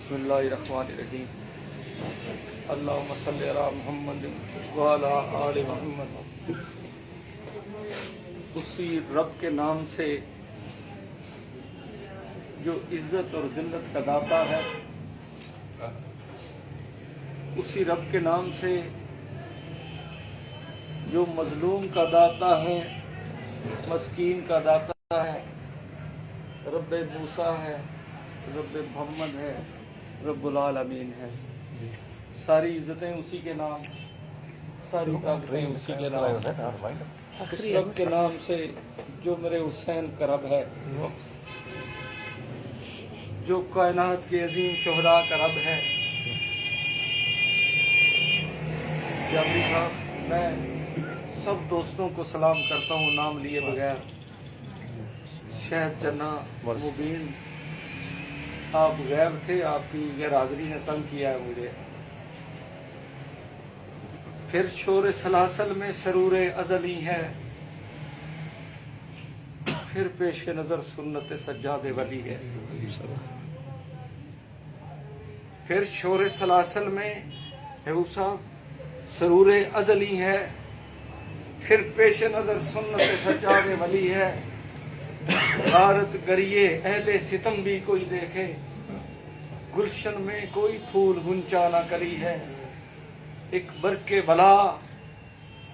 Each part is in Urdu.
بسم اللہ الرحمن الرحیم اللہم صلی علی محمد وعلی آل محمد۔ اسی رب کے نام سے جو عزت اور ذلت کا داتا ہے، اسی رب کے نام سے جو مظلوم کا داتا ہے، مسکین کا داتا ہے، رب موسیٰ ہے، رب محمد ہے، رب العالمین ہے۔ ساری عزتیں اسی کے نام، ساری طاقتیں اسی کے نام۔ اس رب کے نام سے جو میرے حسین کا رب ہے، جو کائنات کے عظیم شہداء کا رب ہے۔ جابری صاحب، میں سب دوستوں کو سلام کرتا ہوں نام لیے بغیر۔ شہد چنا مبین، آپ غائب تھے، آپ کی غیر حاضری نے تنگ کیا ہے مجھے۔ پھر شور سلاسل میں سرور ازلی ہے، پھر پیش نظر سنت سجاد ولی ہے۔ پھر شور سلاسل میں محبوب صاحب سرور ازلی ہے، پھر پیش نظر سنت سجاد ولی ہے۔ غارت گریے اہل ستم بھی کوئی دیکھے، گلشن میں کوئی پھول غنچہ نہ کری ہے۔ ایک برق بلا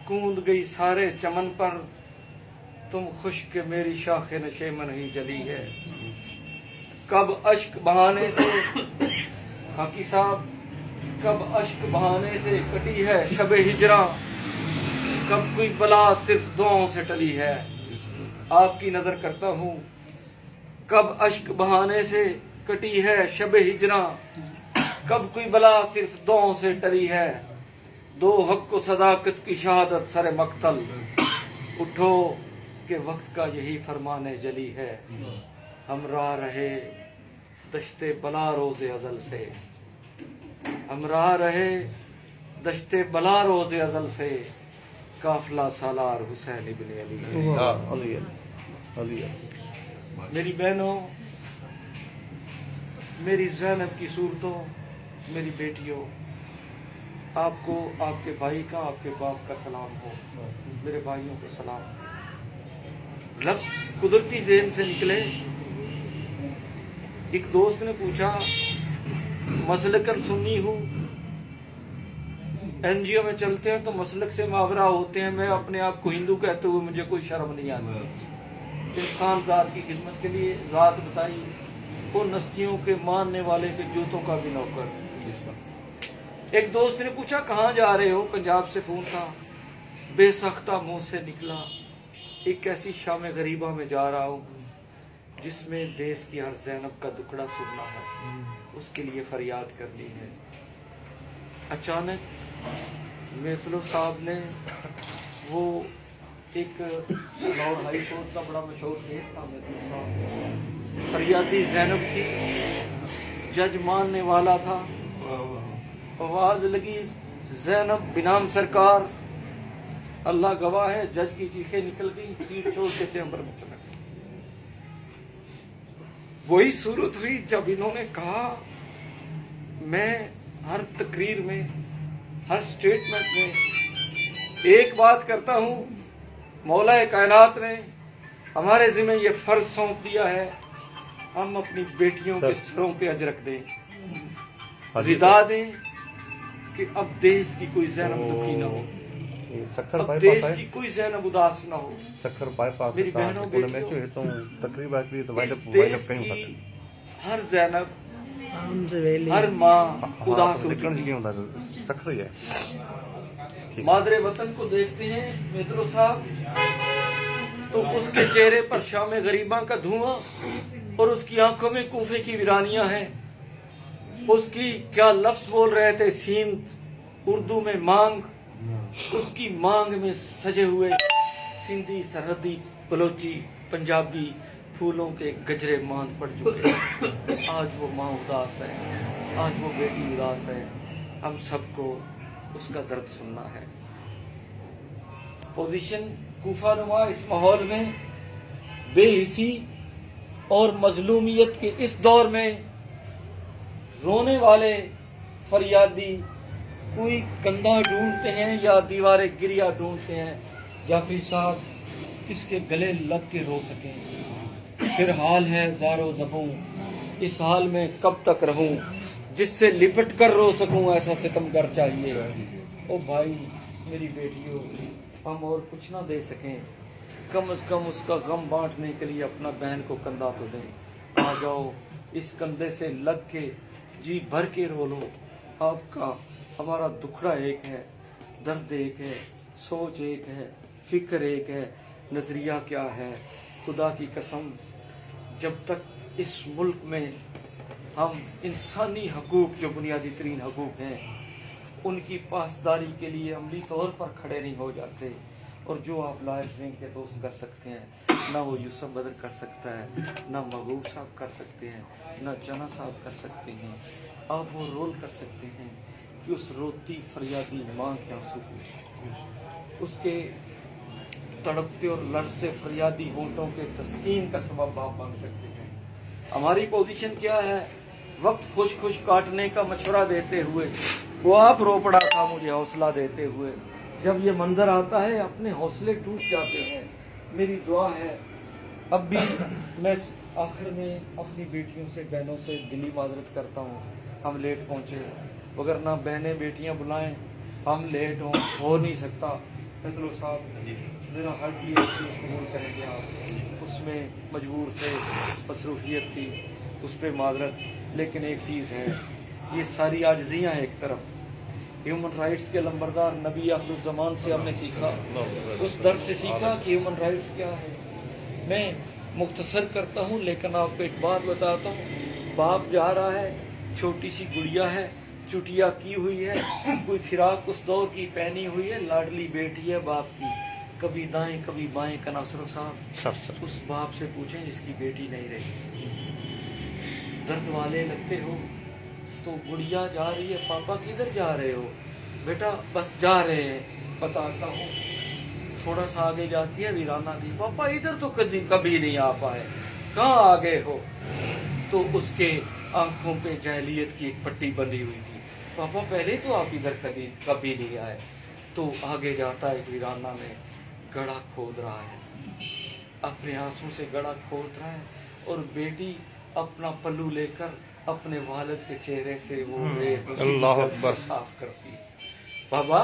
کوند گئی سارے چمن پر، تم خوش کہ میری شاخ نشیمن ہی جلی ہے۔ کب اشک بہانے سے خاکی صاحب، کب اشک بہانے سے کٹی ہے شب ہجراں، کب کوئی بلا صرف دعاؤں سے ٹلی ہے۔ آپ کی نظر کرتا ہوں، کب اشک بہانے سے کٹی ہے شب ہجراں، کب کوئی بلا صرف دعاؤں سے ٹلی ہے۔ دو حق و صداقت کی شہادت سر مقتل، اٹھو کہ وقت کا یہی فرمان جلی ہے۔ ہم راہ رہے دشت بلا روز ازل سے، ہم راہ رہے دشت بلا روز ازل سے، قافلہ سالار حسین ابن علی ہے۔ میری بہنوں، میری زینب کی صورتوں، میری بیٹیوں، آپ کو آپ کے بھائی کا، آپ کے باپ کا سلام ہو۔ میرے بھائیوں کو سلام۔ لفظ قدرتی ذہن سے نکلے۔ ایک دوست نے پوچھا، مسلکن سنی ہوں، این جی او میں چلتے ہیں تو مسلک سے ماورا ہوتے ہیں، میں اپنے آپ کو ہندو کہتے ہوئے مجھے کوئی شرم نہیں آتی۔ انسان ذات کی خدمت کے لیے ذات بتائی، ان ہستیوں کے ماننے والے کے جوتوں کا بھی نوکر۔ ایک دوست نے پوچھا، کہاں جا رہے ہو؟ پنجاب سے فون تھا، بے سختہ منہ سے نکلا، ایک ایسی شام غریبہ میں جا رہا ہوں جس میں دیس کی ہر زینب کا دکڑا سننا ہے، اس کے لیے فریاد کرنی ہے۔ اچانک میتلو صاحب نے، وہ ایک لاہور ہائی کورٹ کا بڑا مشہور کیس تھا، میتلو صاحب فریادی زینب تھی، جج ماننے والا تھا، آواز لگی زینب بنام سرکار، اللہ گواہ ہے جج کی چیخیں نکل گئی، سیٹ چھوڑ کے چیمبر میں چلا گیا۔ وہی صورت ہوئی جب انہوں نے کہا، میں ہر تقریر میں، ہر سٹیٹمنٹ میں ایک بات کرتا ہوں، مولا کائنات نے ہمارے ذمہ یہ فرض سونپ دیا ہے، ہم اپنی بیٹیوں کے سروں پہ اجرک دیں، ردا دیں کہ اب دیس کی کوئی زینب دکھی نہ ہو، اب دیس کی کوئی زینب اداس نہ ہو۔ میری بہنوں بیٹیوں، اس دیس کی ہر زینب، ہر ماں اداس ہوتی ہے۔ مادر وطن کو دیکھتے ہیں میترو صاحب تو اس کے چہرے پر شام غریباں کا دھواں اور اس کی آنکھوں میں کوفے کی ویرانیاں ہیں۔ اس کی کیا لفظ بول رہے تھے، سیند اردو میں مانگ، اس کی مانگ میں سجے ہوئے سندھی، سرحدی، بلوچی، پنجابی پھولوں کے گجرے ماند پڑ چکے۔ آج وہ ماں اداس ہے، آج وہ بیٹی اداس ہے، ہم سب کو اس کا درد سننا ہے۔ پوزیشن کوفہ نما اس ماحول میں، بے حسی اور مظلومیت کے اس دور میں رونے والے فریادی کوئی کندھا ڈھونڈتے ہیں یا دیواریں گریا ڈھونڈتے ہیں، جعفری صاحب کس کے گلے لگ کے رو سکیں. پھر حال ہے زارو زبوں، اس حال میں کب تک رہوں، جس سے لپٹ کر رو سکوں ایسا ستمگر چاہیے. او بھائی میری بیٹیوں، ہم اور کچھ نہ دے سکیں، کم از کم اس کا غم بانٹنے کے لیے اپنا بہن کو کندھا تو دیں. آ جاؤ اس کندھے سے لگ کے جی بھر کے رو لو. آپ کا ہمارا دکھڑا ایک ہے، درد ایک ہے، سوچ ایک ہے، فکر ایک ہے، نظریہ کیا ہے. خدا کی قسم جب تک اس ملک میں ہم انسانی حقوق جو بنیادی ترین حقوق ہیں ان کی پاسداری کے لیے عملی طور پر کھڑے نہیں ہو جاتے، اور جو آپ لائف ونگ کے دوست کر سکتے ہیں نہ وہ یوسف بدر کر سکتا ہے، نہ محبوب صاحب کر سکتے ہیں، نہ جنا صاحب کر سکتے ہیں. آپ وہ رول کر سکتے ہیں کہ اس روتی فریادی ماں کے آنسو کو، اس کے تڑپتے اور لرزتے فریادی ہونٹوں کے تسکین کا سبب آپ بن سکتے ہیں. ہماری پوزیشن کیا ہے؟ وقت خوش خوش کاٹنے کا مشورہ دیتے ہوئے وہ آپ رو پڑا تھا مجھے حوصلہ دیتے ہوئے. جب یہ منظر آتا ہے اپنے حوصلے ٹوٹ جاتے ہیں. میری دعا ہے اب بھی میں آخر میں اپنی بیٹیوں سے بہنوں سے دلی معذرت کرتا ہوں، ہم لیٹ پہنچے، وگرنہ بہنیں بیٹیاں بلائیں ہم لیٹ ہو نہیں سکتا. فضلو صاحب میرا ہارڈلی قبول کریں گے آپ، اس میں مجبور تھے، مصروفیت تھی، اس پہ معذرت. لیکن ایک چیز ہے، یہ ساری عاجزیاں ایک طرف، ہیومن رائٹس کے لمبردار نبی آخر الزمان سے ہم نے سیکھا، اس درس سے سیکھا کہ ہیومن رائٹس کیا ہے. میں مختصر کرتا ہوں لیکن آپ کو ایک بات بتاتا ہوں. باپ جا رہا ہے، چھوٹی سی گڑیا ہے، چٹیا کی ہوئی ہے، کوئی فراق اس دور کی پہنی ہوئی ہے، لاڈلی بیٹی ہے باپ کی، کبھی دائیں کبھی بائیں. کا ناصر صاحب اس باپ سے پوچھیں جس کی بیٹی نہیں رہی. درد والے لگتے ہو تو گڑیا جا رہی ہے، پاپا کدھر جا رہے ہو؟ بیٹا بس جا رہے ہیں، بتاتا ہوں. تھوڑا سا آگے جاتی ہے ویرانہ دی، پاپا ادھر تو کبھی نہیں آ پائے، کہاں آگے ہو؟ تو اس کے آنکھوں پہ جاہلیت کی ایک پٹی بندھی ہوئی تھی، پاپا پہلے تو آپ ادھر کبھی نہیں آئے. تو آگے جاتا ہے ویرانہ میں، گڑھا کھود رہا ہے، اپنے آنسوں سے گڑھا کھود رہا ہے، اور بیٹی اپنا پلو لے کر اپنے والد کے چہرے سے وہ اللہ اکبر صاف کرتی. بابا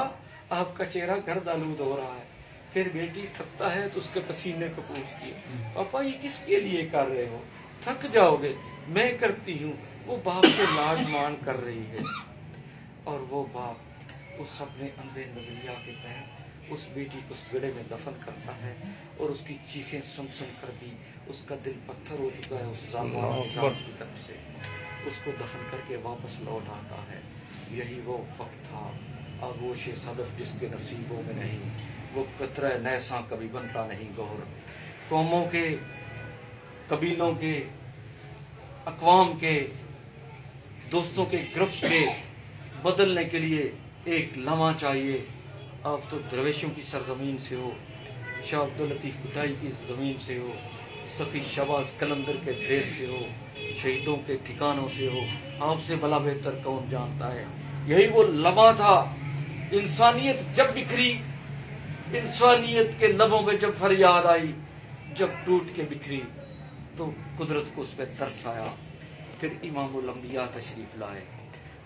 آپ کا چہرہ گرد آلود ہو رہا ہے. پھر بیٹی تھکتا ہے تو اس کے پسینے کو پوچھتی ہے، پاپا یہ کس کے لیے کر رہے ہو؟ تھک جاؤ گے، میں کرتی ہوں. وہ باپ سے لاڈ مان کر رہی ہے، اور وہ باپ اس اپنے اندھے نظریہ کے تحت اس بیٹی کو اس گڑھے میں دفن کرتا ہے، اور اس کی چیخیں سن سن کر بھی اس کا دل پتھر ہو چکا ہے اس ظالمانہ نظام کی طرف سے. اس کو دفن کر کے واپس لوٹ آتا ہے. یہی وہ وقت تھا، آغوش صدف جس کے نصیبوں میں نہیں، وہ قطرہ نیساں کبھی بنتا نہیں گہر. قوموں کے، قبیلوں کے، اقوام کے، دوستوں کے گروپس کے بدلنے کے لیے ایک لمحہ چاہیے. آپ تو درویشوں کی سرزمین سے ہو، شاہ عبداللطیف کٹائی کی زمین سے ہو، سخی شہباز قلندر کے دیس سے ہو، شہیدوں کے ٹھکانوں سے ہو. آپ سے بلا بہتر کون جانتا ہے. یہی وہ لمحہ تھا، انسانیت جب بکھری، انسانیت کے لبوں پہ جب فریاد آئی، جب ٹوٹ کے بکھری تو قدرت کو اس پہ ترس آیا. پھر امام الانبیاء تشریف لائے،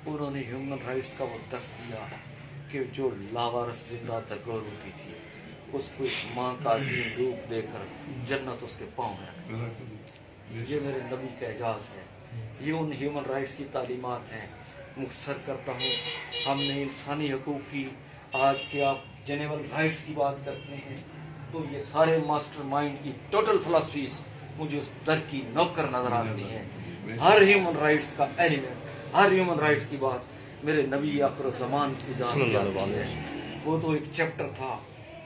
انہوں نے ہیومن رائٹس کا وہ درس دیا کہ جو لاوارث زندہ درگور ہوتی تھی اس کو ایک ماں کا عظیم روپ دے کر جنت اس کے پاؤں میں رکھی. یہ میرے نبی کا اعجاز ہے، یہ ان ہیومن رائٹس کی تعلیمات ہیں. مختصر کرتا ہوں، ہم نے انسانی حقوق کی، آج کے آپ جنیول رائٹس کی بات کرتے ہیں تو یہ سارے ماسٹر مائنڈ کی ٹوٹل فلسفیز مجھے اس در کی نوکر نظر آتی ہیں. ہر ہیومن رائٹس کا ایلیمنٹ، ہر ہیومن رائٹس کی بات میرے نبی آخر الزمان کی ذات میں آتی ہے. وہ تو ایک چیپٹر تھا،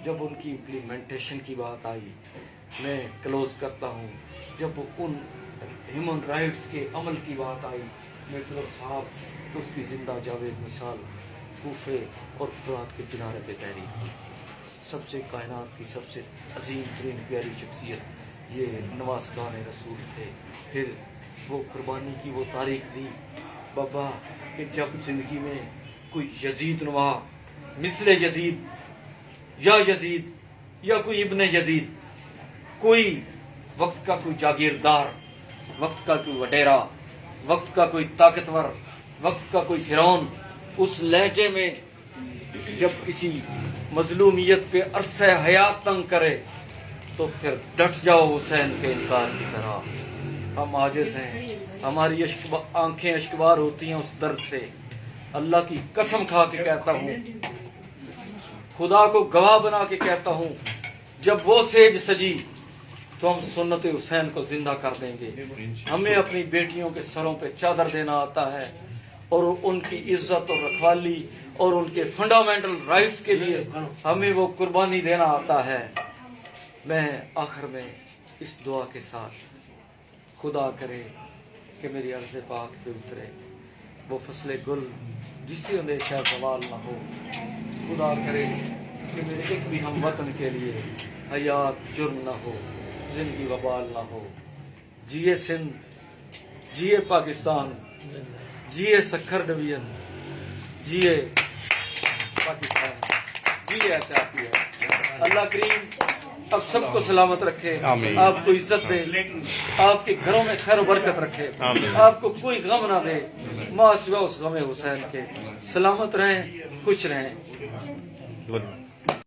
جب ان کی امپلیمنٹیشن کی بات آئی. میں کلوز کرتا ہوں، جب ان ہیومن رائٹس کے عمل کی بات آئی، میٹرو صاحب تو اس کی زندہ جاوید مثال کوفے اور فرات کے کنارے پہ تحریر کی تھی. سب سے کائنات کی سب سے عظیم ترین پیاری شخصیت یہ نواسگان رسول تھے. پھر وہ قربانی کی وہ تاریخ دی بابا کہ جب زندگی میں کوئی یزید نما مثل یزید یا کوئی ابن یزید، کوئی وقت کا کوئی جاگیردار، وقت کا کوئی وڈیرا، وقت کا کوئی طاقتور، وقت کا کوئی فرعون اس لہجے میں جب کسی مظلومیت پہ عرصہ حیات تنگ کرے تو پھر ڈٹ جاؤ حسین کے انکار کی طرح۔ ہم عاجز ہیں، ہماری آنکھیں اشکبار ہوتی ہیں اس درد سے۔ اللہ کی قسم کھا کے کہتا ہوں، خدا کو گواہ بنا کے کہتا ہوں، جب وہ سیج سجی تو ہم سنت حسین کو زندہ کر دیں گے۔ ہمیں اپنی بیٹیوں کے سروں پہ چادر دینا آتا ہے اور ان کی عزت اور رکھوالی اور ان کے فنڈامنٹل رائٹس کے لیے ہمیں وہ قربانی دینا آتا ہے۔ میں آخر میں اس دعا کے ساتھ، خدا کرے کہ میری عرض پاک پہ اترے وہ فصل گل جسے اندیشہ زوال نہ ہو۔ خدا کرے کہ میرے ایک بھی ہم وطن کے لیے حیات جرم نہ ہو، زندگی وبال نہ ہو۔ جیے سندھ، جیے پاکستان، جیے سکھر ڈویژن، جیے پاکستان، جیے احتیاطی ہے۔ اللہ کریم اب سب کو سلامت رکھے، آپ کو عزت دے، آپ کے گھروں میں خیر و برکت رکھے، آپ کو کوئی غم نہ دے ماں سوا اس غم حسین کے۔ سلامت رہیں، خوش رہیں۔